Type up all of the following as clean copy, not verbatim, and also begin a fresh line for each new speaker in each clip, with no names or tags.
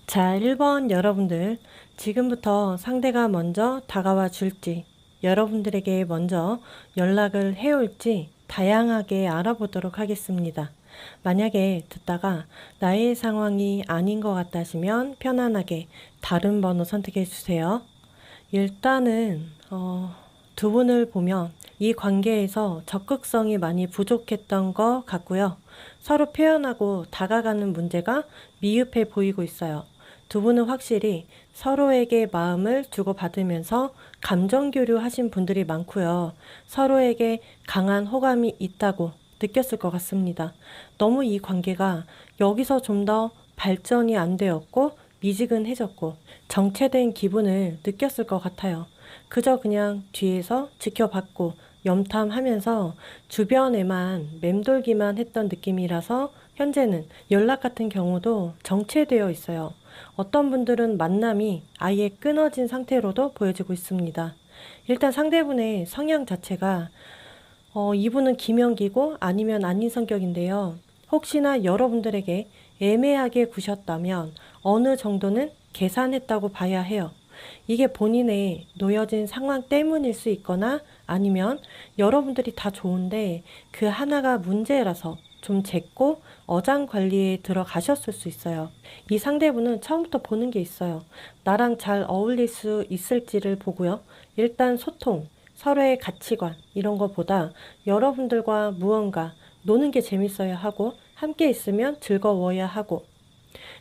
자, 1번 여러분들, 지금부터 상대가 먼저 다가와 줄지, 여러분들에게 먼저 연락을 해올지 다양하게 알아보도록 하겠습니다. 만약에 듣다가 나의 상황이 아닌 것 같다시면 편안하게 다른 번호 선택해 주세요. 일단은 두 분을 보면 이 관계에서 적극성이 많이 부족했던 것 같고요. 서로 표현하고 다가가는 문제가 미흡해 보이고 있어요. 두 분은 확실히 서로에게 마음을 주고받으면서 감정 교류하신 분들이 많고요. 서로에게 강한 호감이 있다고 느꼈을 것 같습니다. 너무 이 관계가 여기서 좀 더 발전이 안 되었고 미지근해졌고 정체된 기분을 느꼈을 것 같아요. 그저 그냥 뒤에서 지켜봤고 염탐하면서 주변에만 맴돌기만 했던 느낌이라서 현재는 연락 같은 경우도 정체되어 있어요. 어떤 분들은 만남이 아예 끊어진 상태로도 보여지고 있습니다. 일단 상대분의 성향 자체가 이분은 기명기고 아니면 아닌 성격인데요. 혹시나 여러분들에게 애매하게 구셨다면 어느 정도는 계산했다고 봐야 해요. 이게 본인의 놓여진 상황 때문일 수 있거나 아니면 여러분들이 다 좋은데 그 하나가 문제라서 좀 쟀고 어장 관리에 들어가셨을 수 있어요. 이 상대분은 처음부터 보는 게 있어요. 나랑 잘 어울릴 수 있을지를 보고요. 일단 소통, 서로의 가치관 이런 것보다 여러분들과 무언가 노는 게 재밌어야 하고 함께 있으면 즐거워야 하고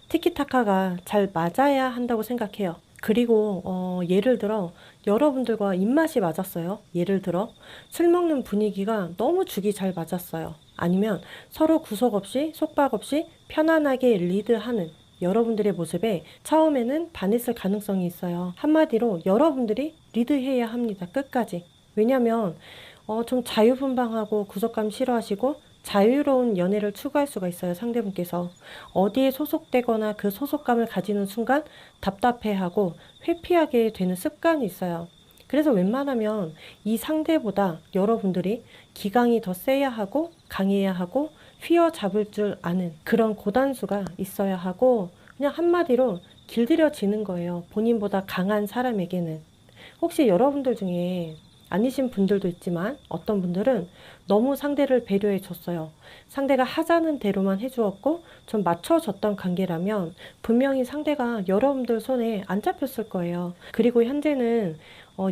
티키타카가 잘 맞아야 한다고 생각해요. 그리고 예를 들어 여러분들과 입맛이 맞았어요. 예를 들어 술 먹는 분위기가 너무 죽이 잘 맞았어요. 아니면 서로 구속 없이 속박 없이 편안하게 리드하는 여러분들의 모습에 처음에는 반했을 가능성이 있어요. 한마디로 여러분들이 리드해야 합니다. 끝까지. 왜냐면 좀 자유분방하고 구속감 싫어하시고 자유로운 연애를 추구할 수가 있어요. 상대분께서 어디에 소속되거나 그 소속감을 가지는 순간 답답해하고 회피하게 되는 습관이 있어요. 그래서 웬만하면 이 상대보다 여러분들이 기강이 더 세야 하고 강해야 하고 휘어잡을 줄 아는 그런 고단수가 있어야 하고 그냥 한마디로 길들여지는 거예요. 본인보다 강한 사람에게는. 혹시 여러분들 중에 아니신 분들도 있지만 어떤 분들은 너무 상대를 배려해 줬어요. 상대가 하자는 대로만 해주었고 좀 맞춰줬던 관계라면 분명히 상대가 여러분들 손에 안 잡혔을 거예요. 그리고 현재는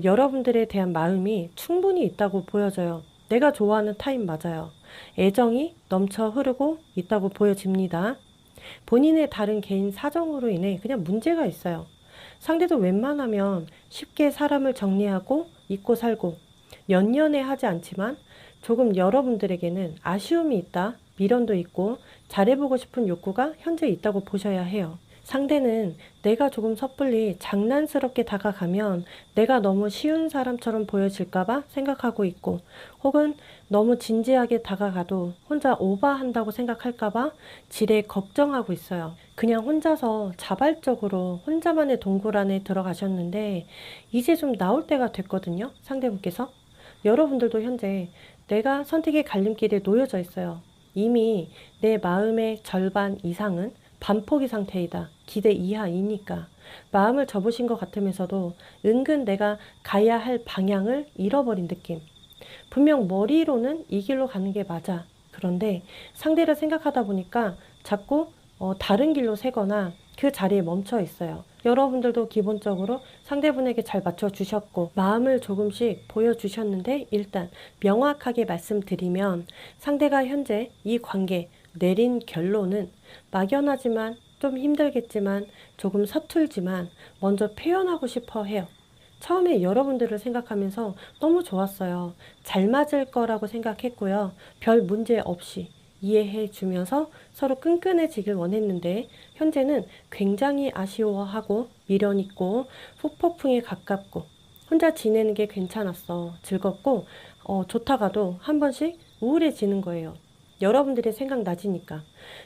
여러분들에 대한 마음이 충분히 있다고 보여져요. 내가 좋아하는 타입 맞아요. 애정이 넘쳐 흐르고 있다고 보여집니다. 본인의 다른 개인 사정으로 인해 그냥 문제가 있어요. 상대도 웬만하면 쉽게 사람을 정리하고 잊고 살고 연연해 하지 않지만 조금 여러분들에게는 아쉬움이 있다, 미련도 있고 잘해보고 싶은 욕구가 현재 있다고 보셔야 해요. 상대는 내가 조금 섣불리 장난스럽게 다가가면 내가 너무 쉬운 사람처럼 보여질까봐 생각하고 있고, 혹은 너무 진지하게 다가가도 혼자 오버한다고 생각할까봐 지레 걱정하고 있어요. 그냥 혼자서 자발적으로 혼자만의 동굴 안에 들어가셨는데 이제 좀 나올 때가 됐거든요. 상대분께서. 여러분들도 현재 내가 선택의 갈림길에 놓여져 있어요. 이미 내 마음의 절반 이상은 반포기 상태이다. 기대 이하이니까. 마음을 접으신 것 같으면서도 은근 내가 가야 할 방향을 잃어버린 느낌. 분명 머리로는 이 길로 가는 게 맞아. 그런데 상대를 생각하다 보니까 자꾸 다른 길로 새거나 그 자리에 멈춰 있어요. 여러분들도 기본적으로 상대분에게 잘 맞춰주셨고 마음을 조금씩 보여주셨는데, 일단 명확하게 말씀드리면 상대가 현재 이 관계 내린 결론은 막연하지만 좀 힘들겠지만 조금 서툴지만 먼저 표현하고 싶어 해요. 처음에 여러분들을 생각하면서 너무 좋았어요. 잘 맞을 거라고 생각했고요. 별 문제 없이 이해해 주면서 서로 끈끈해지길 원했는데, 현재는 굉장히 아쉬워하고 미련 있고 후폭풍에 가깝고 혼자 지내는 게 괜찮았어. 즐겁고 좋다가도 한 번씩 우울해지는 거예요. 여러분들이 생각나지니까.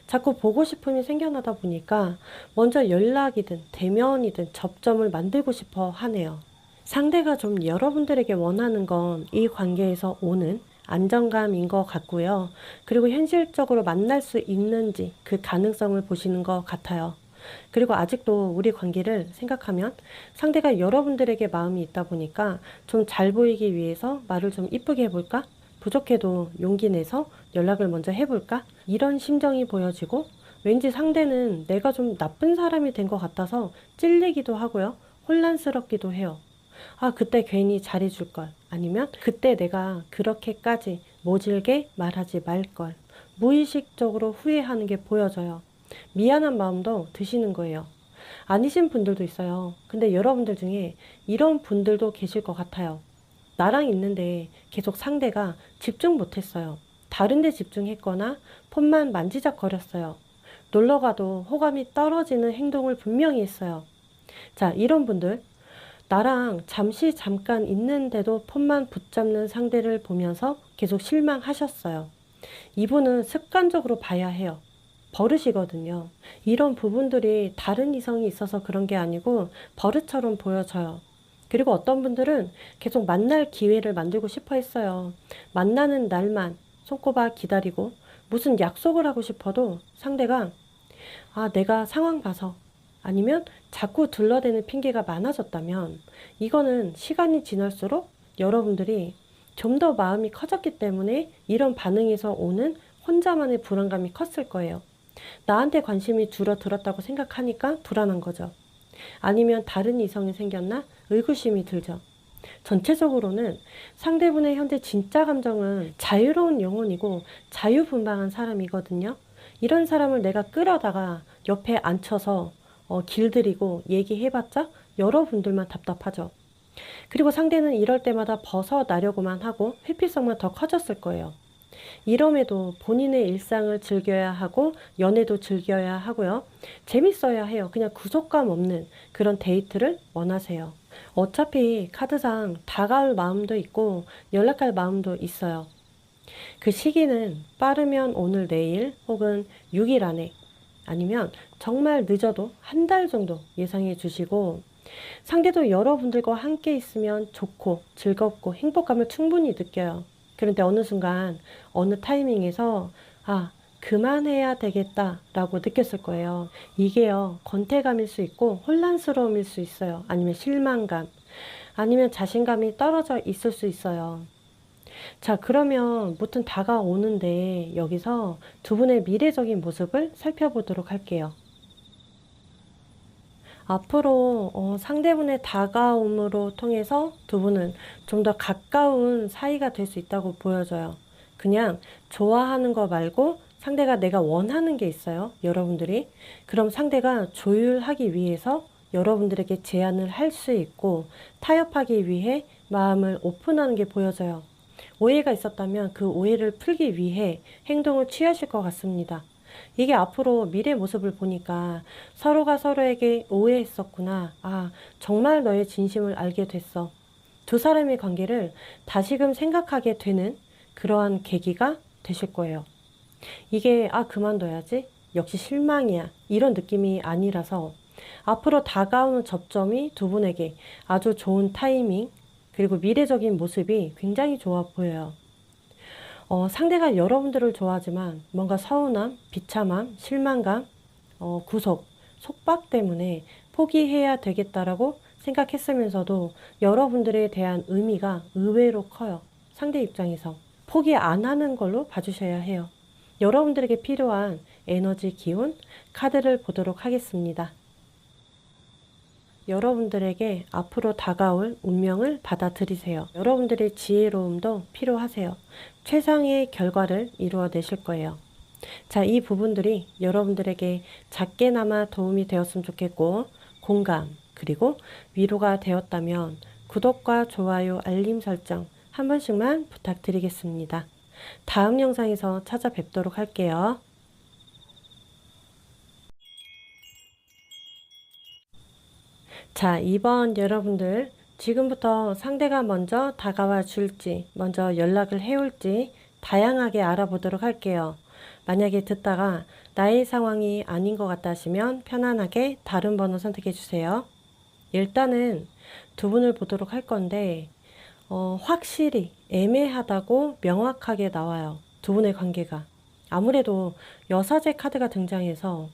자꾸 보고 싶음이 생겨나다 보니까 먼저 연락이든 대면이든 접점을 만들고 싶어 하네요. 상대가 좀 여러분들에게 원하는 건 이 관계에서 오는 안정감인 것 같고요. 그리고 현실적으로 만날 수 있는지 그 가능성을 보시는 것 같아요. 그리고 아직도 우리 관계를 생각하면 상대가 여러분들에게 마음이 있다 보니까 좀 잘 보이기 위해서 말을 좀 이쁘게 해볼까? 부족해도 용기 내서 연락을 먼저 해볼까? 이런 심정이 보여지고, 왠지 상대는 내가 좀 나쁜 사람이 된 것 같아서 찔리기도 하고요. 혼란스럽기도 해요. 아, 그때 괜히 잘해줄 걸. 아니면 그때 내가 그렇게까지 모질게 말하지 말 걸. 무의식적으로 후회하는 게 보여져요. 미안한 마음도 드시는 거예요. 아니신 분들도 있어요. 근데 여러분들 중에 이런 분들도 계실 것 같아요. 나랑 있는데 계속 상대가 집중 못했어요. 다른 데 집중했거나 폰만 만지작거렸어요. 놀러가도 호감이 떨어지는 행동을 분명히 했어요. 자, 이런 분들, 나랑 잠깐 있는데도 폰만 붙잡는 상대를 보면서 계속 실망하셨어요. 이분은 습관적으로 봐야 해요. 버릇이거든요. 이런 부분들이 다른 이성이 있어서 그런 게 아니고 버릇처럼 보여져요. 그리고 어떤 분들은 계속 만날 기회를 만들고 싶어 했어요. 만나는 날만 손꼽아 기다리고 무슨 약속을 하고 싶어도 상대가 내가 상황 봐서, 아니면 자꾸 둘러대는 핑계가 많아졌다면, 이거는 시간이 지날수록 여러분들이 좀 더 마음이 커졌기 때문에 이런 반응에서 오는 혼자만의 불안감이 컸을 거예요. 나한테 관심이 줄어들었다고 생각하니까 불안한 거죠. 아니면 다른 이성이 생겼나 의구심이 들죠. 전체적으로는 상대분의 현재 진짜 감정은 자유로운 영혼이고 자유분방한 사람이거든요. 이런 사람을 내가 끌어다가 옆에 앉혀서 길들이고 얘기해봤자 여러분들만 답답하죠. 그리고 상대는 이럴 때마다 벗어나려고만 하고 회피성만 더 커졌을 거예요. 이럼에도 본인의 일상을 즐겨야 하고 연애도 즐겨야 하고요. 재밌어야 해요. 그냥 구속감 없는 그런 데이트를 원하세요. 어차피 카드상 다가올 마음도 있고 연락할 마음도 있어요. 그 시기는 빠르면 오늘 내일 혹은 6일 안에, 아니면 정말 늦어도 한 달 정도 예상해 주시고, 상대도 여러분들과 함께 있으면 좋고 즐겁고 행복감을 충분히 느껴요. 그런데 어느 순간 어느 타이밍에서 그만해야 되겠다라고 느꼈을 거예요. 이게요, 권태감일 수 있고 혼란스러움일 수 있어요. 아니면 실망감, 아니면 자신감이 떨어져 있을 수 있어요. 자, 그러면 무튼 다가오는데 여기서 두 분의 미래적인 모습을 살펴보도록 할게요. 앞으로 상대분의 다가옴으로 통해서 두 분은 좀 더 가까운 사이가 될 수 있다고 보여져요. 그냥 좋아하는 거 말고 상대가 내가 원하는 게 있어요. 여러분들이. 그럼 상대가 조율하기 위해서 여러분들에게 제안을 할 수 있고, 타협하기 위해 마음을 오픈하는 게 보여져요. 오해가 있었다면 그 오해를 풀기 위해 행동을 취하실 것 같습니다. 이게 앞으로 미래 모습을 보니까 서로가 서로에게 오해했었구나. 아, 정말 너의 진심을 알게 됐어. 두 사람의 관계를 다시금 생각하게 되는 그러한 계기가 되실 거예요. 이게 아, 그만둬야지. 역시 실망이야. 이런 느낌이 아니라서 앞으로 다가오는 접점이 두 분에게 아주 좋은 타이밍, 그리고 미래적인 모습이 굉장히 좋아 보여요. 상대가 여러분들을 좋아하지만 뭔가 서운함, 비참함, 실망감, 구속, 속박 때문에 포기해야 되겠다라고 생각했으면서도 여러분들에 대한 의미가 의외로 커요. 상대 입장에서. 포기 안 하는 걸로 봐주셔야 해요. 여러분들에게 필요한 에너지, 기운, 카드를 보도록 하겠습니다. 여러분들에게 앞으로 다가올 운명을 받아들이세요. 여러분들의 지혜로움도 필요하세요. 최상의 결과를 이루어내실 거예요. 자, 이 부분들이 여러분들에게 작게나마 도움이 되었으면 좋겠고, 공감, 그리고 위로가 되었다면 구독과 좋아요, 알림 설정 한 번씩만 부탁드리겠습니다. 다음 영상에서 찾아뵙도록 할게요. 자, 2번 여러분들, 지금부터 상대가 먼저 다가와 줄지, 먼저 연락을 해올지 다양하게 알아보도록 할게요. 만약에 듣다가 나의 상황이 아닌 것 같다 하시면 편안하게 다른 번호 선택해 주세요. 일단은 두 분을 보도록 할 건데, 확실히 애매하다고 명확하게 나와요. 두 분의 관계가. 아무래도 여사제 카드가 등장해서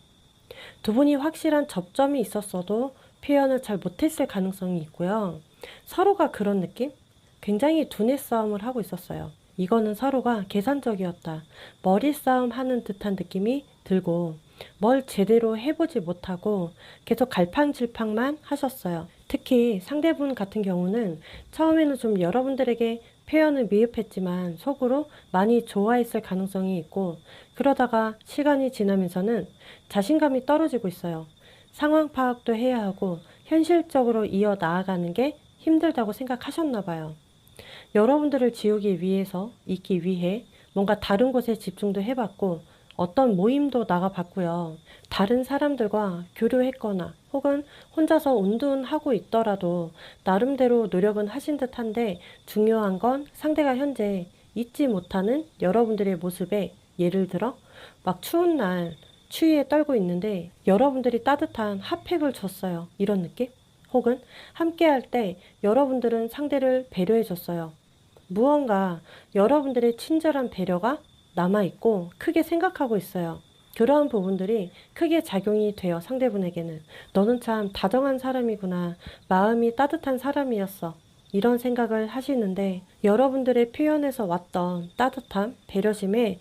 두 분이 확실한 접점이 있었어도 표현을 잘 못했을 가능성이 있고요. 서로가 그런 느낌? 굉장히 두뇌 싸움을 하고 있었어요. 이거는 서로가 계산적이었다. 머리 싸움 하는 듯한 느낌이 들고 뭘 제대로 해보지 못하고 계속 갈팡질팡만 하셨어요. 특히 상대분 같은 경우는 처음에는 좀 여러분들에게 표현을 미흡했지만 속으로 많이 좋아했을 가능성이 있고, 그러다가 시간이 지나면서는 자신감이 떨어지고 있어요. 상황 파악도 해야 하고 현실적으로 이어 나아가는 게 힘들다고 생각하셨나 봐요. 여러분들을 지우기 위해서, 있기 위해 뭔가 다른 곳에 집중도 해봤고 어떤 모임도 나가봤고요. 다른 사람들과 교류했거나 혹은 혼자서 운동하고 있더라도 나름대로 노력은 하신 듯한데, 중요한 건 상대가 현재 잊지 못하는 여러분들의 모습에, 예를 들어 막 추운 날 추위에 떨고 있는데 여러분들이 따뜻한 핫팩을 줬어요. 이런 느낌? 혹은 함께 할 때 여러분들은 상대를 배려해 줬어요. 무언가 여러분들의 친절한 배려가 남아있고 크게 생각하고 있어요. 그러한 부분들이 크게 작용이 돼요. 상대분에게는 너는 참 다정한 사람이구나, 마음이 따뜻한 사람이었어, 이런 생각을 하시는데, 여러분들의 표현에서 왔던 따뜻함, 배려심에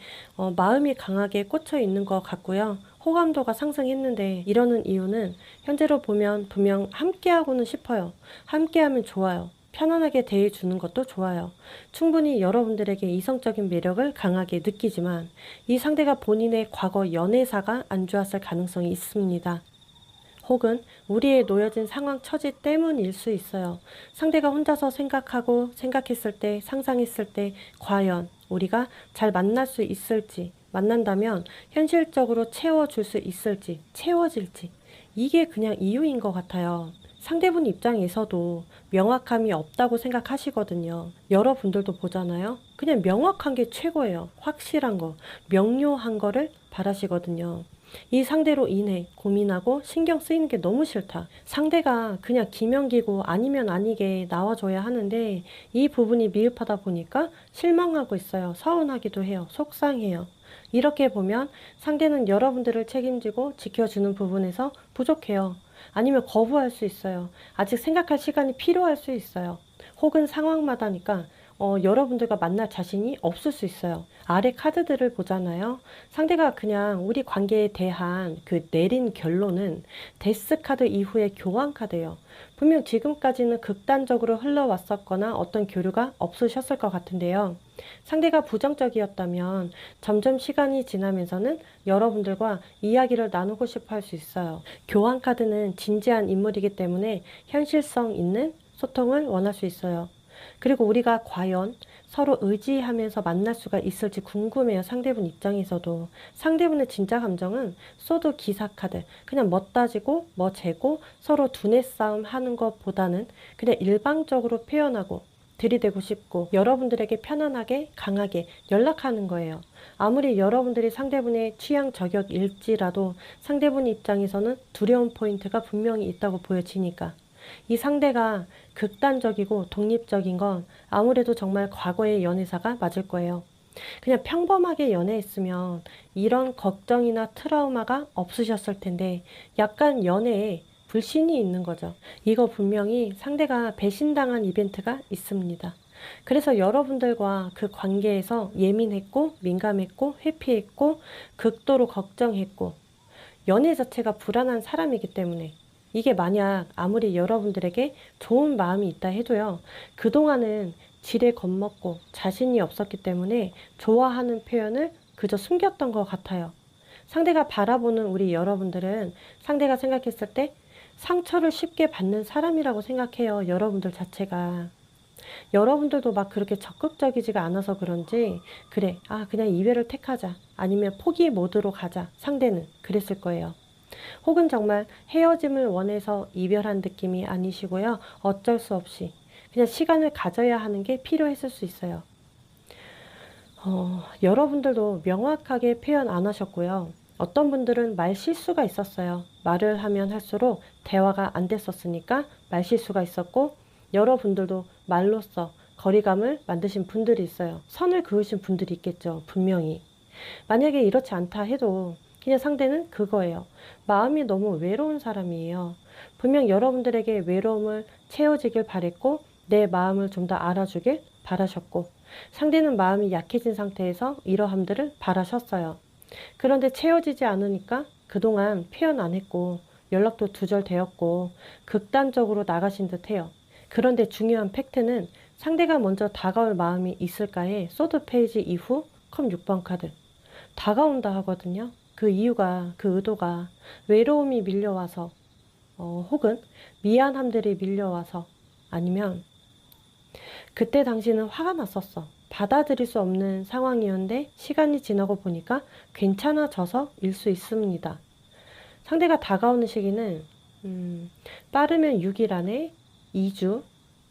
마음이 강하게 꽂혀 있는 것 같고요. 호감도가 상승했는데, 이러는 이유는 현재로 보면 분명 함께하고는 싶어요. 함께하면 좋아요. 편안하게 대해주는 것도 좋아요. 충분히 여러분들에게 이성적인 매력을 강하게 느끼지만 이 상대가 본인의 과거 연애사가 안 좋았을 가능성이 있습니다. 혹은 우리의 놓여진 상황 처지 때문일 수 있어요. 상대가 혼자서 생각하고 생각했을 때, 상상했을 때 과연 우리가 잘 만날 수 있을지, 만난다면 현실적으로 채워줄 수 있을지, 채워질지, 이게 그냥 이유인 것 같아요. 상대분 입장에서도 명확함이 없다고 생각하시거든요. 여러분들도 보잖아요. 그냥 명확한 게 최고예요. 확실한 거, 명료한 거를 바라시거든요. 이 상대로 인해 고민하고 신경 쓰이는 게 너무 싫다. 상대가 그냥 기명기고 아니면 아니게 나와줘야 하는데 이 부분이 미흡하다 보니까 실망하고 있어요. 서운하기도 해요. 속상해요. 이렇게 보면 상대는 여러분들을 책임지고 지켜주는 부분에서 부족해요. 아니면 거부할 수 있어요. 아직 생각할 시간이 필요할 수 있어요. 혹은 상황마다니까 여러분들과 만날 자신이 없을 수 있어요. 아래 카드들을 보잖아요. 상대가 그냥 우리 관계에 대한 그 내린 결론은 데스 카드 이후의 교환 카드예요. 분명 지금까지는 극단적으로 흘러왔었거나 어떤 교류가 없으셨을 것 같은데요. 상대가 부정적이었다면 점점 시간이 지나면서는 여러분들과 이야기를 나누고 싶어 할 수 있어요. 교환 카드는 진지한 인물이기 때문에 현실성 있는 소통을 원할 수 있어요. 그리고 우리가 과연 서로 의지하면서 만날 수가 있을지 궁금해요. 상대분 입장에서도. 상대분의 진짜 감정은 소드 기사 카드. 그냥 뭐 따지고 뭐 재고 서로 두뇌 싸움 하는 것보다는 그냥 일방적으로 표현하고 들이대고 싶고 여러분들에게 편안하게 강하게 연락하는 거예요. 아무리 여러분들이 상대분의 취향 저격일지라도 상대분 입장에서는 두려운 포인트가 분명히 있다고 보여지니까. 이 상대가 극단적이고 독립적인 건 아무래도 정말 과거의 연애사가 맞을 거예요. 그냥 평범하게 연애했으면 이런 걱정이나 트라우마가 없으셨을 텐데 약간 연애에 불신이 있는 거죠. 이거 분명히 상대가 배신당한 이벤트가 있습니다. 그래서 여러분들과 그 관계에서 예민했고 민감했고 회피했고 극도로 걱정했고 연애 자체가 불안한 사람이기 때문에 이게 만약 아무리 여러분들에게 좋은 마음이 있다 해도요. 그동안은 지레 겁먹고 자신이 없었기 때문에 좋아하는 표현을 그저 숨겼던 것 같아요. 상대가 바라보는 우리 여러분들은 상대가 생각했을 때 상처를 쉽게 받는 사람이라고 생각해요. 여러분들 자체가. 여러분들도 막 그렇게 적극적이지가 않아서 그런지 그래 그냥 이별을 택하자 아니면 포기 모드로 가자 상대는 그랬을 거예요. 혹은 정말 헤어짐을 원해서 이별한 느낌이 아니시고요. 어쩔 수 없이 그냥 시간을 가져야 하는 게 필요했을 수 있어요. 여러분들도 명확하게 표현 안 하셨고요. 어떤 분들은 말 실수가 있었어요. 말을 하면 할수록 대화가 안 됐었으니까 말 실수가 있었고 여러분들도 말로써 거리감을 만드신 분들이 있어요. 선을 그으신 분들이 있겠죠. 분명히. 만약에 이렇지 않다 해도 그냥 상대는 그거예요. 마음이 너무 외로운 사람이에요. 분명 여러분들에게 외로움을 채워지길 바랬고 내 마음을 좀 더 알아주길 바라셨고 상대는 마음이 약해진 상태에서 이러함들을 바라셨어요. 그런데 채워지지 않으니까 그동안 표현 안 했고 연락도 두절되었고 극단적으로 나가신 듯 해요. 그런데 중요한 팩트는 상대가 먼저 다가올 마음이 있을까에 소드 페이지 이후 컵 6번 카드 다가온다 하거든요. 그 이유가 그 의도가 외로움이 밀려와서 혹은 미안함들이 밀려와서 아니면 그때 당시는 화가 났었어. 받아들일 수 없는 상황이었는데 시간이 지나고 보니까 괜찮아져서일 수 있습니다. 상대가 다가오는 시기는 빠르면 6일 안에 2주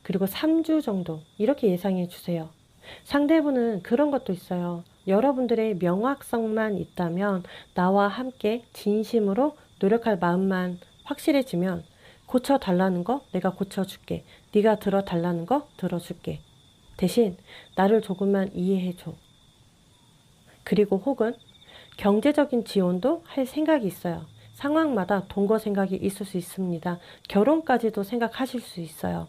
그리고 3주 정도 이렇게 예상해 주세요. 상대분은 그런 것도 있어요. 여러분들의 명확성만 있다면 나와 함께 진심으로 노력할 마음만 확실해지면 고쳐달라는 거 내가 고쳐줄게. 네가 들어달라는 거 들어줄게. 대신 나를 조금만 이해해줘. 그리고 혹은 경제적인 지원도 할 생각이 있어요. 상황마다 동거 생각이 있을 수 있습니다. 결혼까지도 생각하실 수 있어요.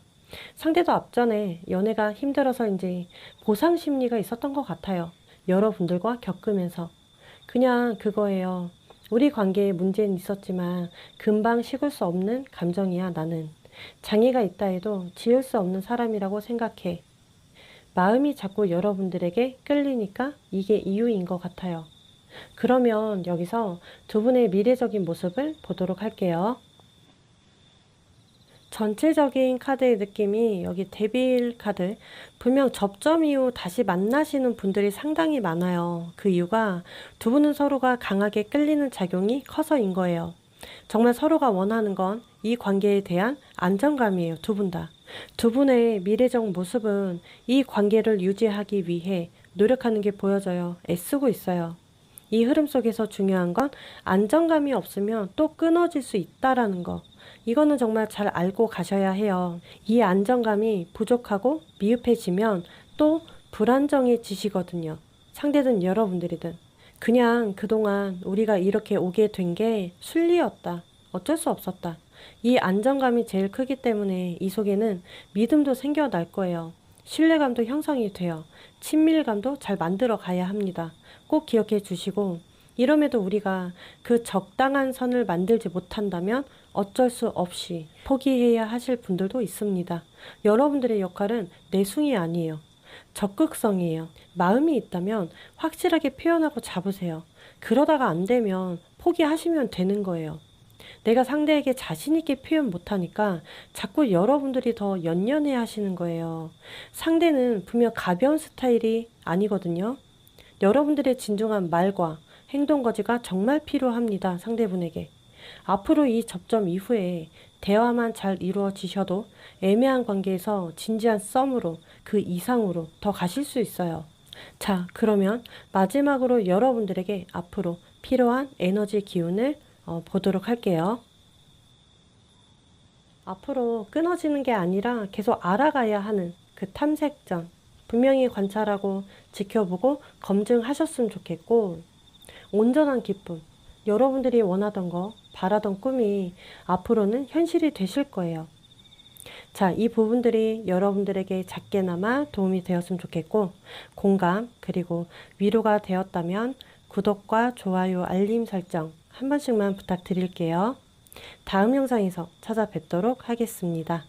상대도 앞전에 연애가 힘들어서인지 보상 심리가 있었던 것 같아요. 여러분들과 겪으면서. 그냥 그거예요. 우리 관계에 문제는 있었지만 금방 식을 수 없는 감정이야 나는. 장애가 있다 해도 지울 수 없는 사람이라고 생각해. 마음이 자꾸 여러분들에게 끌리니까 이게 이유인 것 같아요. 그러면 여기서 두 분의 미래적인 모습을 보도록 할게요. 전체적인 카드의 느낌이 여기 데빌 카드 분명 접점 이후 다시 만나시는 분들이 상당히 많아요. 그 이유가 두 분은 서로가 강하게 끌리는 작용이 커서인 거예요. 정말 서로가 원하는 건 이 관계에 대한 안정감이에요. 두 분 다. 두 분의 미래적 모습은 이 관계를 유지하기 위해 노력하는 게 보여져요. 애쓰고 있어요. 이 흐름 속에서 중요한 건 안정감이 없으면 또 끊어질 수 있다라는 거. 이거는 정말 잘 알고 가셔야 해요. 이 안정감이 부족하고 미흡해지면 또 불안정해지시거든요. 상대든 여러분들이든. 그냥 그동안 우리가 이렇게 오게 된 게 순리였다. 어쩔 수 없었다. 이 안정감이 제일 크기 때문에 이 속에는 믿음도 생겨날 거예요. 신뢰감도 형성이 돼요. 친밀감도 잘 만들어 가야 합니다. 꼭 기억해 주시고 이럼에도 우리가 그 적당한 선을 만들지 못한다면 어쩔 수 없이 포기해야 하실 분들도 있습니다. 여러분들의 역할은 내숭이 아니에요. 적극성이에요. 마음이 있다면 확실하게 표현하고 잡으세요. 그러다가 안 되면 포기하시면 되는 거예요. 내가 상대에게 자신 있게 표현 못하니까 자꾸 여러분들이 더 연연해 하시는 거예요. 상대는 분명 가벼운 스타일이 아니거든요. 여러분들의 진중한 말과 행동 거지가 정말 필요합니다. 상대분에게. 앞으로 이 접점 이후에 대화만 잘 이루어지셔도 애매한 관계에서 진지한 썸으로 그 이상으로 더 가실 수 있어요. 자, 그러면 마지막으로 여러분들에게 앞으로 필요한 에너지 기운을 보도록 할게요. 앞으로 끊어지는 게 아니라 계속 알아가야 하는 그 탐색전. 분명히 관찰하고 지켜보고 검증하셨으면 좋겠고, 온전한 기쁨. 여러분들이 원하던 거, 바라던 꿈이 앞으로는 현실이 되실 거예요. 자, 이 부분들이 여러분들에게 작게나마 도움이 되었으면 좋겠고, 공감, 그리고 위로가 되었다면 구독과 좋아요, 알림 설정 한 번씩만 부탁드릴게요. 다음 영상에서 찾아뵙도록 하겠습니다.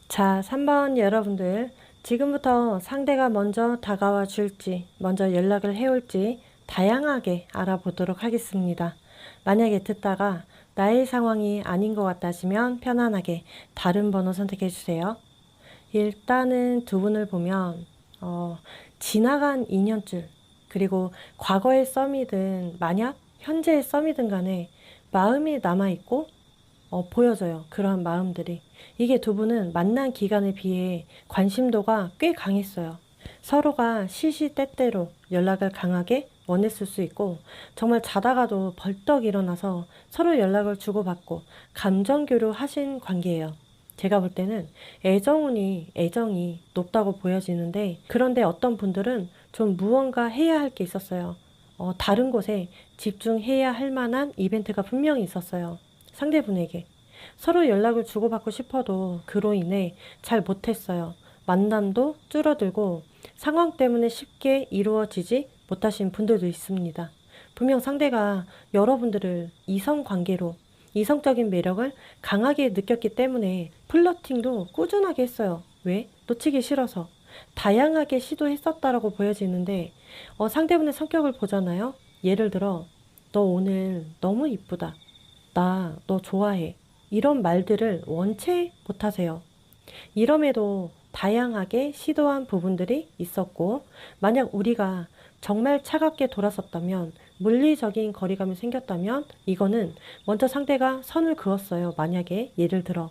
자, 3번 여러분들. 지금부터 상대가 먼저 다가와 줄지, 먼저 연락을 해올지 다양하게 알아보도록 하겠습니다. 만약에 듣다가 나의 상황이 아닌 것 같다시면 편안하게 다른 번호 선택해 주세요. 일단은 두 분을 보면 지나간 인연줄, 그리고 과거의 썸이든 만약 현재의 썸이든 간에 마음이 남아있고 보여져요. 그러한 마음들이. 이게 두 분은 만난 기간에 비해 관심도가 꽤 강했어요. 서로가 시시때때로 연락을 강하게 원했을 수 있고, 정말 자다가도 벌떡 일어나서 서로 연락을 주고받고 감정 교류하신 관계예요. 제가 볼 때는 애정이 높다고 보여지는데, 그런데 어떤 분들은 좀 무언가 해야 할 게 있었어요. 다른 곳에 집중해야 할 만한 이벤트가 분명히 있었어요. 상대분에게. 서로 연락을 주고받고 싶어도 그로 인해 잘 못했어요. 만남도 줄어들고 상황 때문에 쉽게 이루어지지 못하신 분들도 있습니다. 분명 상대가 여러분들을 이성적인 매력을 강하게 느꼈기 때문에 플러팅도 꾸준하게 했어요. 왜? 놓치기 싫어서. 다양하게 시도했었다라고 보여지는데, 상대분의 성격을 보잖아요. 예를 들어, 너 오늘 너무 이쁘다. 나 너 좋아해. 이런 말들을 원체 못하세요. 이럼에도 다양하게 시도한 부분들이 있었고, 만약 우리가 정말 차갑게 돌아섰다면, 물리적인 거리감이 생겼다면, 이거는 먼저 상대가 선을 그었어요. 만약에 예를 들어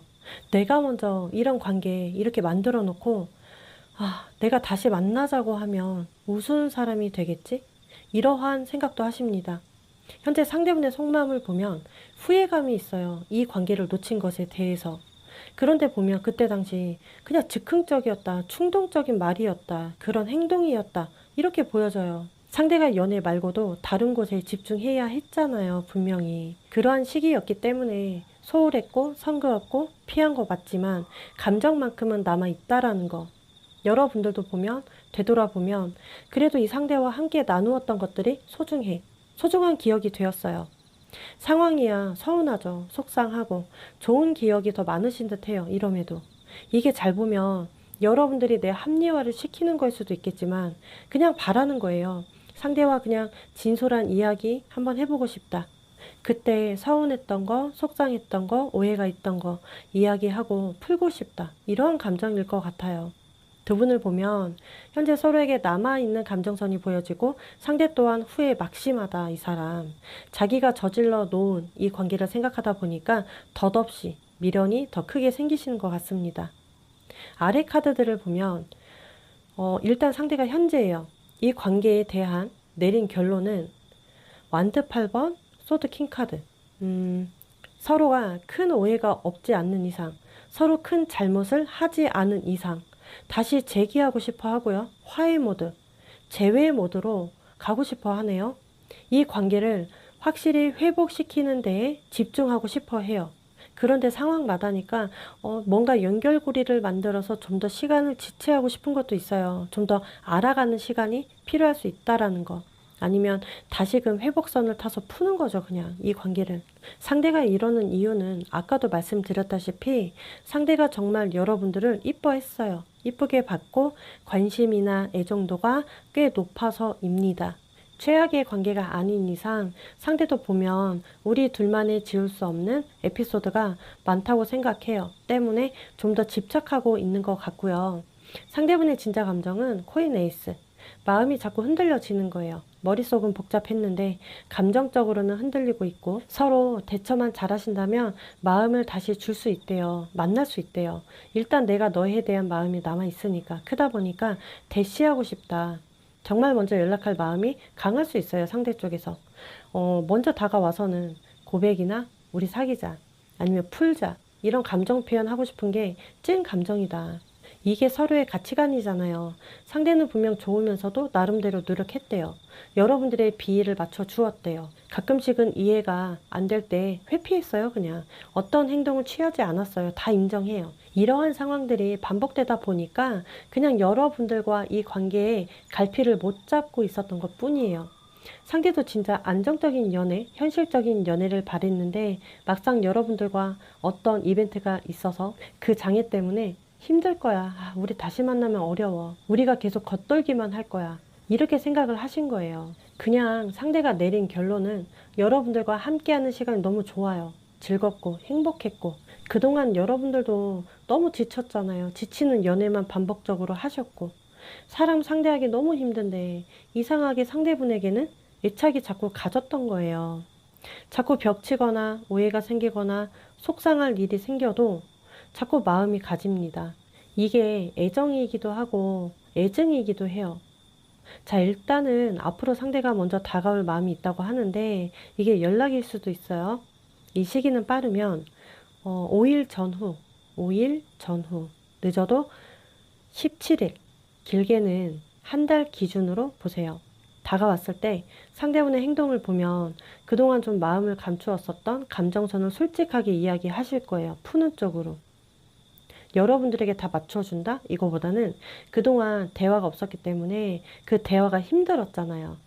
내가 먼저 이런 관계 이렇게 만들어 놓고, 내가 다시 만나자고 하면 무슨 사람이 되겠지? 이러한 생각도 하십니다. 현재 상대분의 속마음을 보면 후회감이 있어요. 이 관계를 놓친 것에 대해서. 그런데 보면 그때 당시 그냥 즉흥적이었다, 충동적인 말이었다, 그런 행동이었다, 이렇게 보여져요. 상대가 연애 말고도 다른 곳에 집중해야 했잖아요. 분명히. 그러한 시기였기 때문에 소홀했고 성그럽고 피한 거 맞지만 감정만큼은 남아있다라는 거. 여러분들도 보면, 되돌아보면 그래도 이 상대와 함께 나누었던 것들이 소중한 기억이 되었어요. 상황이야 서운하죠. 속상하고 좋은 기억이 더 많으신 듯해요. 이럼에도. 이게 잘 보면 여러분들이 내 합리화를 시키는 거일 수도 있겠지만 그냥 바라는 거예요. 상대와 그냥 진솔한 이야기 한번 해보고 싶다. 그때 서운했던 거, 속상했던 거, 오해가 있던 거 이야기하고 풀고 싶다. 이런 감정일 것 같아요. 두 분을 보면 현재 서로에게 남아있는 감정선이 보여지고 상대 또한 후회 막심하다. 이 사람. 자기가 저질러 놓은 이 관계를 생각하다 보니까 덧없이 미련이 더 크게 생기시는 것 같습니다. 아래 카드들을 보면 일단 상대가 현재예요. 이 관계에 대한 내린 결론은 완드 8번, 소드 킹 카드. 서로가 큰 오해가 없지 않는 이상, 서로 큰 잘못을 하지 않은 이상 다시 재기하고 싶어 하고요. 화해 모드, 재회 모드로 가고 싶어 하네요. 이 관계를 확실히 회복시키는 데에 집중하고 싶어 해요. 그런데 상황마다니까 뭔가 연결고리를 만들어서 좀 더 시간을 지체하고 싶은 것도 있어요. 좀 더 알아가는 시간이 필요할 수 있다라는 거. 아니면 다시금 회복선을 타서 푸는 거죠, 그냥 이 관계를. 상대가 이러는 이유는 아까도 말씀드렸다시피 상대가 정말 여러분들을 이뻐했어요. 이쁘게 봤고 관심이나 애정도가 꽤 높아서입니다. 최악의 관계가 아닌 이상 상대도 보면 우리 둘만의 지울 수 없는 에피소드가 많다고 생각해요. 때문에 좀 더 집착하고 있는 것 같고요. 상대분의 진짜 감정은 코인 에이스. 마음이 자꾸 흔들려지는 거예요. 머릿속은 복잡했는데 감정적으로는 흔들리고 있고, 서로 대처만 잘하신다면 마음을 다시 줄 수 있대요. 만날 수 있대요. 일단 내가 너에 대한 마음이 남아있으니까, 크다 보니까 대시하고 싶다. 정말 먼저 연락할 마음이 강할 수 있어요. 상대 쪽에서. 먼저 다가와서는 고백이나 우리 사귀자, 아니면 풀자, 이런 감정 표현하고 싶은 게 찐 감정이다. 이게 서로의 가치관이잖아요. 상대는 분명 좋으면서도 나름대로 노력했대요. 여러분들의 비위를 맞춰 주었대요. 가끔씩은 이해가 안 될 때 회피했어요, 그냥. 어떤 행동을 취하지 않았어요. 다 인정해요. 이러한 상황들이 반복되다 보니까 그냥 여러분들과 이 관계에 갈피를 못 잡고 있었던 것 뿐이에요. 상대도 진짜 안정적인 연애, 현실적인 연애를 바랬는데 막상 여러분들과 어떤 이벤트가 있어서 그 장애 때문에 힘들 거야. 우리 다시 만나면 어려워. 우리가 계속 겉돌기만 할 거야. 이렇게 생각을 하신 거예요. 그냥 상대가 내린 결론은 여러분들과 함께하는 시간이 너무 좋아요. 즐겁고 행복했고, 그동안 여러분들도 너무 지쳤잖아요. 지치는 연애만 반복적으로 하셨고, 사람 상대하기 너무 힘든데 이상하게 상대분에게는 애착이 자꾸 가졌던 거예요. 자꾸 벽치거나 오해가 생기거나 속상할 일이 생겨도 자꾸 마음이 가집니다. 이게 애정이기도 하고 애증이기도 해요. 자, 일단은 앞으로 상대가 먼저 다가올 마음이 있다고 하는데 이게 연락일 수도 있어요. 이 시기는 빠르면 5일 전후, 5일 전후, 늦어도 17일, 길게는 한 달 기준으로 보세요. 다가왔을 때 상대분의 행동을 보면 그동안 좀 마음을 감추었었던 감정선을 솔직하게 이야기하실 거예요. 푸는 쪽으로. 여러분들에게 다 맞춰준다? 이거보다는 그동안 대화가 없었기 때문에 그 대화가 힘들었잖아요.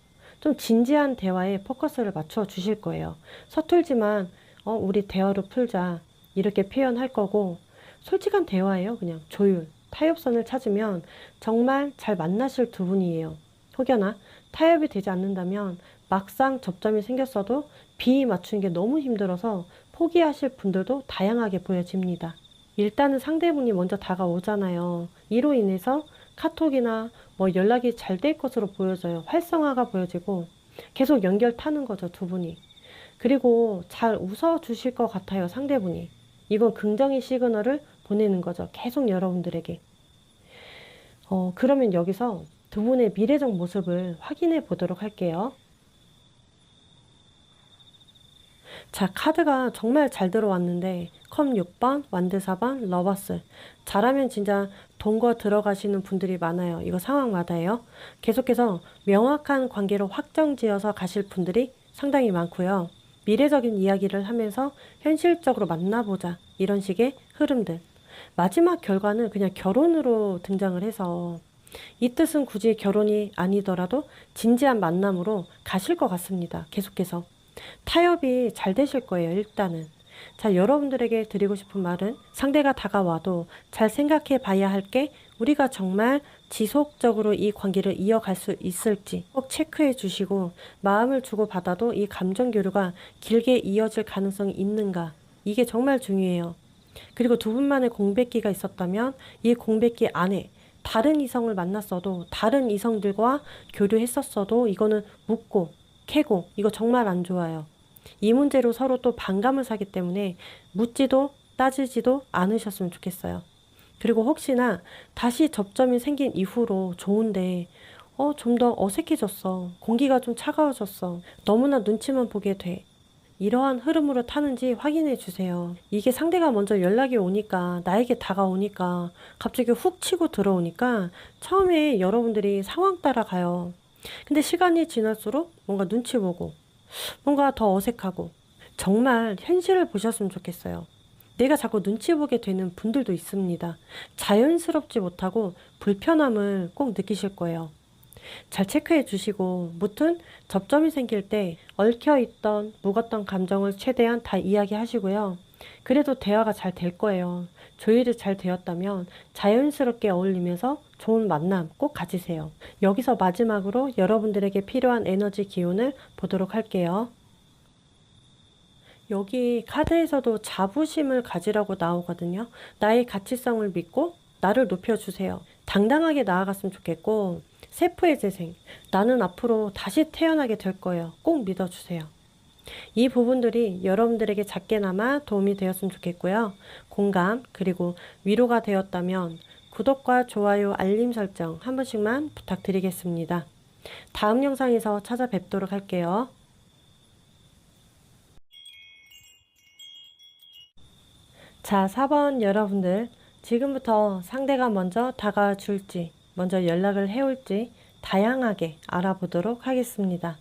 좀 진지한 대화에 포커스를 맞춰 주실 거예요. 서툴지만 우리 대화로 풀자, 이렇게 표현할 거고, 솔직한 대화예요. 그냥 조율, 타협선을 찾으면 정말 잘 만나실 두 분이에요. 혹여나 타협이 되지 않는다면 막상 접점이 생겼어도 비 맞추는 게 너무 힘들어서 포기하실 분들도 다양하게 보여집니다. 일단은 상대분이 먼저 다가오잖아요. 이로 인해서 카톡이나 뭐 연락이 잘 될 것으로 보여져요. 활성화가 보여지고 계속 연결 타는 거죠, 두 분이. 그리고 잘 웃어주실 것 같아요, 상대분이. 이건 긍정의 시그널을 보내는 거죠. 계속 여러분들에게. 그러면 여기서 두 분의 미래적 모습을 확인해 보도록 할게요. 자, 카드가 정말 잘 들어왔는데 컵 6번, 완드 4번, 러버스. 잘하면 진짜 돈거 들어가시는 분들이 많아요. 이거 상황마다예요. 계속해서 명확한 관계로 확정지어서 가실 분들이 상당히 많고요. 미래적인 이야기를 하면서 현실적으로 만나보자, 이런 식의 흐름들. 마지막 결과는 그냥 결혼으로 등장을 해서 이 뜻은 굳이 결혼이 아니더라도 진지한 만남으로 가실 것 같습니다. 계속해서. 타협이 잘 되실 거예요, 일단은. 자, 여러분들에게 드리고 싶은 말은 상대가 다가와도 잘 생각해 봐야 할 게 우리가 정말 지속적으로 이 관계를 이어갈 수 있을지 꼭 체크해 주시고, 마음을 주고받아도 이 감정 교류가 길게 이어질 가능성이 있는가, 이게 정말 중요해요. 그리고 두 분만의 공백기가 있었다면 이 공백기 안에 다른 이성을 만났어도, 다른 이성들과 교류했었어도 이거는 묻고 캐고, 이거 정말 안 좋아요. 이 문제로 서로 또 반감을 사기 때문에 묻지도 따지지도 않으셨으면 좋겠어요. 그리고 혹시나 다시 접점이 생긴 이후로 좋은데 좀 더 어색해졌어, 공기가 좀 차가워졌어, 너무나 눈치만 보게 돼, 이러한 흐름으로 타는지 확인해 주세요. 이게 상대가 먼저 연락이 오니까, 나에게 다가오니까, 갑자기 훅 치고 들어오니까 처음에 여러분들이 상황 따라 가요. 근데 시간이 지날수록 뭔가 눈치 보고 뭔가 더 어색하고, 정말 현실을 보셨으면 좋겠어요. 내가 자꾸 눈치 보게 되는 분들도 있습니다. 자연스럽지 못하고 불편함을 꼭 느끼실 거예요. 잘 체크해 주시고, 무튼 접점이 생길 때 얽혀있던 묵었던 감정을 최대한 다 이야기하시고요. 그래도 대화가 잘 될 거예요. 조율이 잘 되었다면 자연스럽게 어울리면서 좋은 만남 꼭 가지세요. 여기서 마지막으로 여러분들에게 필요한 에너지 기운을 보도록 할게요. 여기 카드에서도 자부심을 가지라고 나오거든요. 나의 가치성을 믿고 나를 높여주세요. 당당하게 나아갔으면 좋겠고, 세포의 재생, 나는 앞으로 다시 태어나게 될 거예요. 꼭 믿어주세요. 이 부분들이 여러분들에게 작게나마 도움이 되었으면 좋겠고요. 공감 그리고 위로가 되었다면 구독과 좋아요, 알림 설정 한 번씩만 부탁드리겠습니다. 다음 영상에서 찾아뵙도록 할게요. 자, 4번 여러분들, 지금부터 상대가 먼저 다가와 줄지, 먼저 연락을 해올지 다양하게 알아보도록 하겠습니다.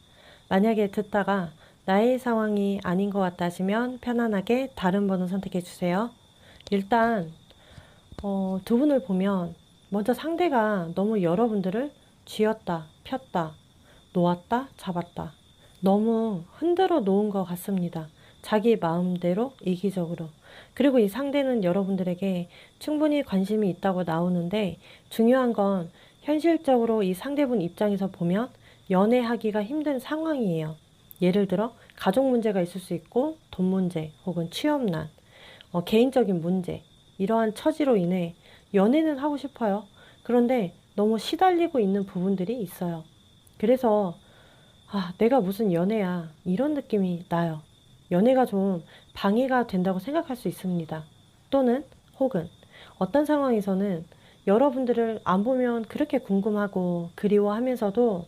만약에 듣다가 나의 상황이 아닌 것 같다 하시면 편안하게 다른 번호 선택해 주세요. 일단 두 분을 보면 먼저 상대가 너무 여러분들을 쥐었다, 폈다, 놓았다, 잡았다. 너무 흔들어 놓은 것 같습니다. 자기 마음대로 이기적으로. 그리고 이 상대는 여러분들에게 충분히 관심이 있다고 나오는데, 중요한 건 현실적으로 이 상대분 입장에서 보면 연애하기가 힘든 상황이에요. 예를 들어 가족 문제가 있을 수 있고, 돈 문제 혹은 취업난, 개인적인 문제, 이러한 처지로 인해 연애는 하고 싶어요. 그런데 너무 시달리고 있는 부분들이 있어요. 그래서 내가 무슨 연애야, 이런 느낌이 나요. 연애가 좀 방해가 된다고 생각할 수 있습니다. 또는 혹은 어떤 상황에서는 여러분들을 안 보면 그렇게 궁금하고 그리워하면서도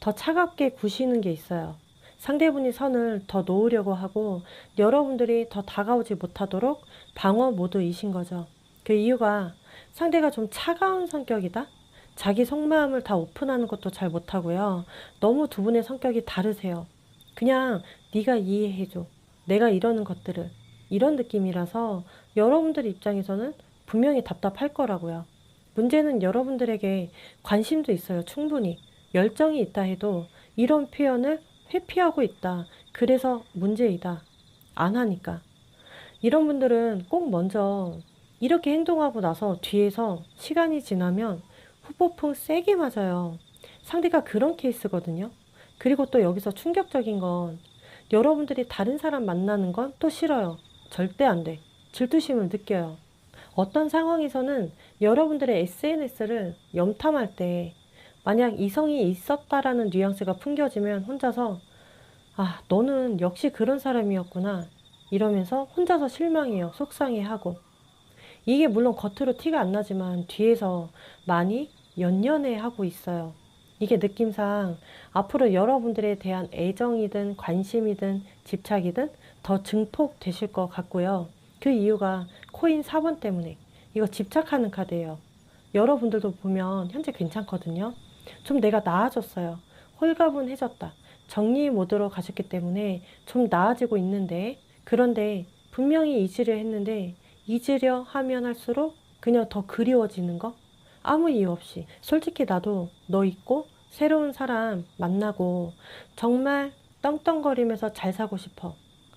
더 차갑게 구시는 게 있어요. 상대분이 선을 더 놓으려고 하고 여러분들이 더 다가오지 못하도록 방어 모드이신 거죠. 그 이유가 상대가 좀 차가운 성격이다? 자기 속마음을 다 오픈하는 것도 잘 못하고요. 너무 두 분의 성격이 다르세요. 그냥 네가 이해해줘. 내가 이러는 것들을. 이런 느낌이라서 여러분들 입장에서는 분명히 답답할 거라고요. 문제는 여러분들에게 관심도 있어요. 충분히. 열정이 있다 해도 이런 표현을 회피하고 있다. 그래서 문제이다. 안 하니까. 이런 분들은 꼭 먼저 이렇게 행동하고 나서 뒤에서 시간이 지나면 후폭풍 세게 맞아요. 상대가 그런 케이스거든요. 그리고 또 여기서 충격적인 건 여러분들이 다른 사람 만나는 건 또 싫어요. 절대 안 돼. 질투심을 느껴요. 어떤 상황에서는 여러분들의 SNS를 염탐할 때 만약 이성이 있었다라는 뉘앙스가 풍겨지면 혼자서 너는 역시 그런 사람이었구나 이러면서 혼자서 실망해요. 속상해하고. 이게 물론 겉으로 티가 안 나지만 뒤에서 많이 연연해하고 있어요. 이게 느낌상 앞으로 여러분들에 대한 애정이든 관심이든 집착이든 더 증폭되실 것 같고요. 그 이유가 코인 4번 때문에. 이거 집착하는 카드예요. 여러분들도 보면 현재 괜찮거든요. 좀 내가 나아졌어요. 홀가분해졌다. 정리 모드로 가셨기 때문에 좀 나아지고 있는데, 그런데 분명히 잊으려 했는데 잊으려 하면 할수록 그냥 더 그리워지는 거? 아무 이유 없이. 솔직히 나도 너 있고 새로운 사람 만나고 정말 떵떵거리면서 잘 사고 싶어.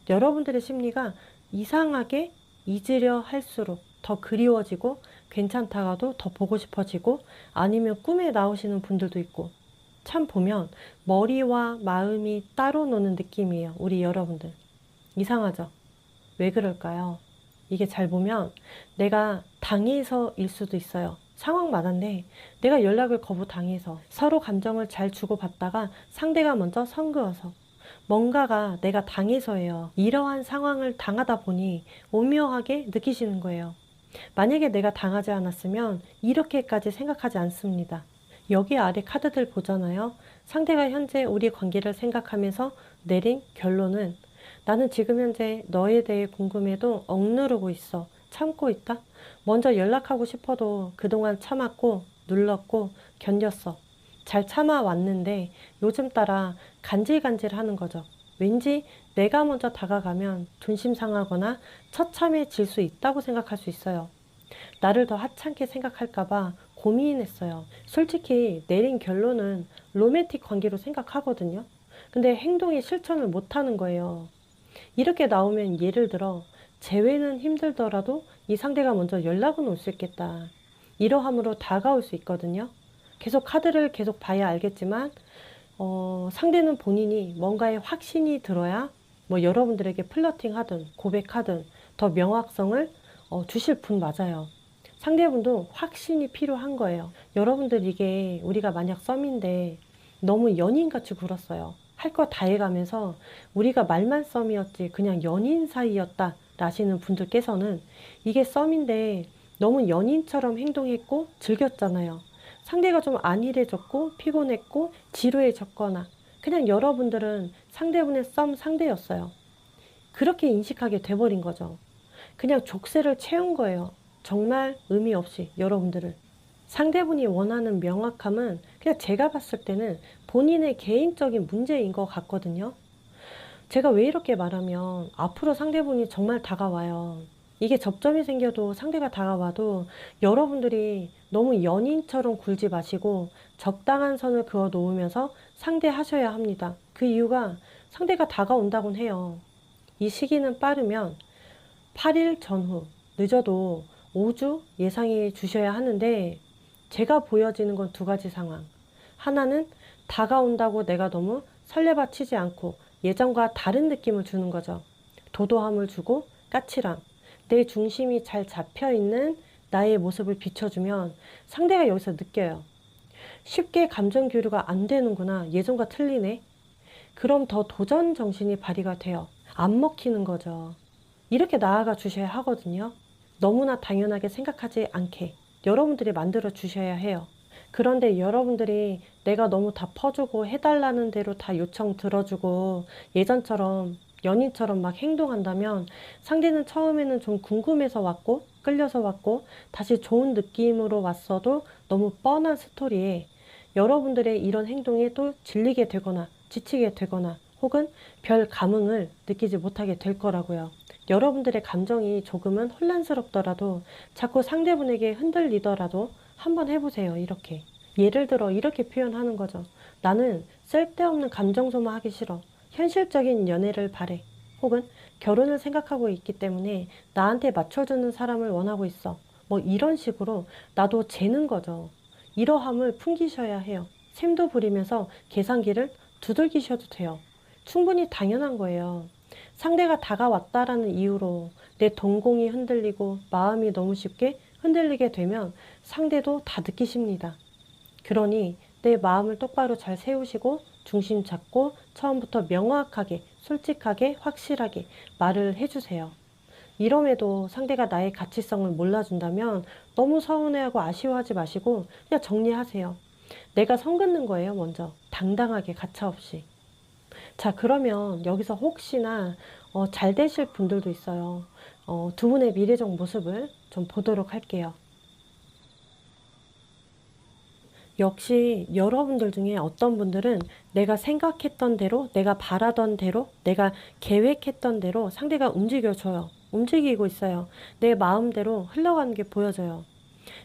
여러분들의 심리가 이상하게 잊으려 할수록 더 그리워지고 괜찮다가도 더 보고 싶어지고, 아니면 꿈에 나오시는 분들도 있고, 참 보면 머리와 마음이 따로 노는 느낌이에요. 우리 여러분들. 이상하죠? 왜 그럴까요? 이게 잘 보면 내가 당해서일 수도 있어요. 상황마다인데 내가 연락을 거부당해서 서로 감정을 잘 주고받다가 상대가 먼저 선 그어서 뭔가가 내가 당해서예요. 이러한 상황을 당하다 보니 오묘하게 느끼시는 거예요. 만약에 내가 당하지 않았으면 이렇게까지 생각하지 않습니다. 여기 아래 카드들 보잖아요. 상대가 현재 우리 관계를 생각하면서 내린 결론은 나는 지금 현재 너에 대해 궁금해도 억누르고 있어. 참고 있다. 먼저 연락하고 싶어도 그동안 참았고 눌렀고 견뎠어. 잘 참아왔는데 요즘 따라 간질간질 하는 거죠. 왠지 내가 먼저 다가가면 존심 상하거나 처참해질 수 있다고 생각할 수 있어요. 나를 더 하찮게 생각할까봐 고민했어요. 솔직히 내린 결론은 로맨틱 관계로 생각하거든요. 근데 행동에 실천을 못하는 거예요. 이렇게 나오면 예를 들어 재회는 힘들더라도 이 상대가 먼저 연락은 올 수 있겠다. 이러함으로 다가올 수 있거든요. 계속 카드를 계속 봐야 알겠지만 상대는 본인이 뭔가에 확신이 들어야 뭐 여러분들에게 플러팅 하든 고백하든 더 명확성을 주실 분 맞아요. 상대분도 확신이 필요한 거예요. 여러분들 이게 우리가 만약 썸인데 너무 연인같이 굴었어요. 할 거 다 해가면서 우리가 말만 썸이었지 그냥 연인 사이였다 라시는 분들께서는 이게 썸인데 너무 연인처럼 행동했고 즐겼잖아요. 상대가 좀 안일해졌고 피곤했고 지루해졌거나 그냥 여러분들은 상대분의 썸 상대였어요. 그렇게 인식하게 돼버린 거죠. 그냥 족쇄를 채운 거예요. 정말 의미 없이 여러분들을. 상대분이 원하는 명확함은 그냥 제가 봤을 때는 본인의 개인적인 문제인 것 같거든요. 제가 왜 이렇게 말하면 앞으로 상대분이 정말 다가와요. 이게 접점이 생겨도 상대가 다가와도 여러분들이 너무 연인처럼 굴지 마시고 적당한 선을 그어 놓으면서 상대하셔야 합니다. 그 이유가 상대가 다가온다곤 해요. 이 시기는 빠르면 8일 전후, 늦어도 5주 예상해 주셔야 하는데 제가 보여지는 건 두 가지 상황. 하나는 다가온다고 내가 너무 설레발치지 않고 예전과 다른 느낌을 주는 거죠. 도도함을 주고 까칠함. 내 중심이 잘 잡혀있는 나의 모습을 비춰주면 상대가 여기서 느껴요. 쉽게 감정 교류가 안 되는구나. 예전과 틀리네. 그럼 더 도전 정신이 발휘가 돼요. 안 먹히는 거죠. 이렇게 나아가 주셔야 하거든요. 너무나 당연하게 생각하지 않게 여러분들이 만들어 주셔야 해요. 그런데 여러분들이 내가 너무 다 퍼주고 해달라는 대로 다 요청 들어주고 예전처럼 연인처럼 막 행동한다면 상대는 처음에는 좀 궁금해서 왔고 끌려서 왔고 다시 좋은 느낌으로 왔어도 너무 뻔한 스토리에 여러분들의 이런 행동에 또 질리게 되거나 지치게 되거나 혹은 별 감흥을 느끼지 못하게 될 거라고요. 여러분들의 감정이 조금은 혼란스럽더라도 자꾸 상대분에게 흔들리더라도 한번 해보세요. 이렇게. 예를 들어 이렇게 표현하는 거죠. 나는 쓸데없는 감정 소모하기 싫어. 현실적인 연애를 바래. 혹은 결혼을 생각하고 있기 때문에 나한테 맞춰주는 사람을 원하고 있어. 뭐 이런 식으로 나도 재는 거죠. 이러함을 풍기셔야 해요. 샘도 부리면서 계산기를 두들기셔도 돼요. 충분히 당연한 거예요. 상대가 다가왔다라는 이유로 내 동공이 흔들리고 마음이 너무 쉽게 흔들리게 되면 상대도 다 느끼십니다. 그러니 내 마음을 똑바로 잘 세우시고 중심 잡고 처음부터 명확하게 솔직하게 확실하게 말을 해주세요. 이럼에도 상대가 나의 가치성을 몰라준다면 너무 서운해하고 아쉬워하지 마시고 그냥 정리하세요. 내가 선 긋는 거예요, 먼저. 당당하게 가차없이. 자, 그러면 여기서 혹시나 잘 되실 분들도 있어요. 두 분의 미래적 모습을 좀 보도록 할게요. 역시 여러분들 중에 어떤 분들은 내가 생각했던 대로, 내가 바라던 대로, 내가 계획했던 대로 상대가 움직여줘요. 움직이고 있어요. 내 마음대로 흘러가는 게 보여져요.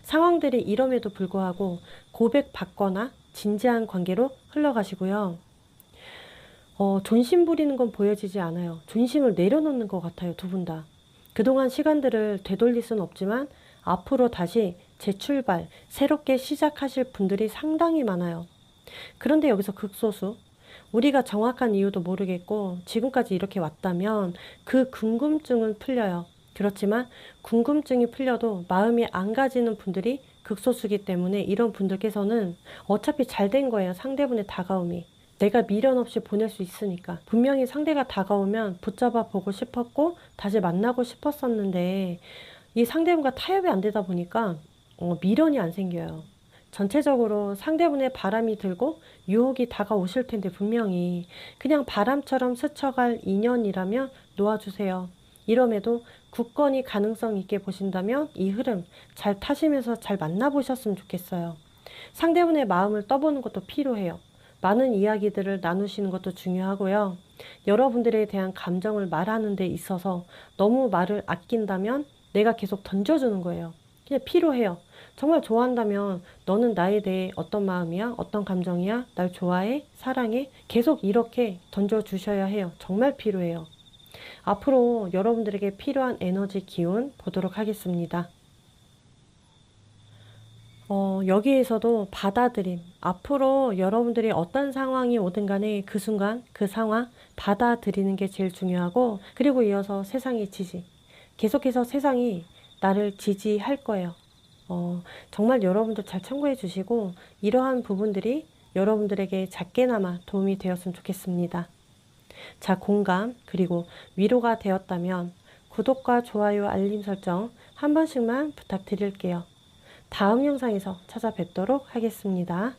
상황들이 이럼에도 불구하고 고백받거나 진지한 관계로 흘러가시고요. 존심 부리는 건 보여지지 않아요. 존심을 내려놓는 것 같아요, 두 분 다. 그동안 시간들을 되돌릴 수는 없지만 앞으로 다시 재출발, 새롭게 시작하실 분들이 상당히 많아요. 그런데 여기서 극소수, 우리가 정확한 이유도 모르겠고 지금까지 이렇게 왔다면 그 궁금증은 풀려요. 그렇지만 궁금증이 풀려도 마음이 안 가지는 분들이 극소수기 때문에 이런 분들께서는 어차피 잘 된 거예요. 상대분의 다가옴이. 내가 미련 없이 보낼 수 있으니까. 분명히 상대가 다가오면 붙잡아 보고 싶었고 다시 만나고 싶었었는데 이 상대분과 타협이 안 되다 보니까 미련이 안 생겨요. 전체적으로 상대분의 바람이 들고 유혹이 다가오실 텐데 분명히 그냥 바람처럼 스쳐갈 인연이라면 놓아주세요. 이럼에도 굳건히 가능성 있게 보신다면 이 흐름 잘 타시면서 잘 만나보셨으면 좋겠어요. 상대분의 마음을 떠보는 것도 필요해요. 많은 이야기들을 나누시는 것도 중요하고요. 여러분들에 대한 감정을 말하는 데 있어서 너무 말을 아낀다면 내가 계속 던져주는 거예요. 그냥 필요해요. 정말 좋아한다면 너는 나에 대해 어떤 마음이야? 어떤 감정이야? 날 좋아해? 사랑해? 계속 이렇게 던져주셔야 해요. 정말 필요해요. 앞으로 여러분들에게 필요한 에너지 기운 보도록 하겠습니다. 여기에서도 받아들임. 앞으로 여러분들이 어떤 상황이 오든 간에 그 순간, 그 상황 받아들이는 게 제일 중요하고, 그리고 이어서 세상의 지지. 계속해서 세상이 나를 지지할 거예요. 정말 여러분들 잘 참고해 주시고, 이러한 부분들이 여러분들에게 작게나마 도움이 되었으면 좋겠습니다. 자, 공감, 그리고 위로가 되었다면 구독과 좋아요, 알림 설정 한 번씩만 부탁드릴게요. 다음 영상에서 찾아뵙도록 하겠습니다.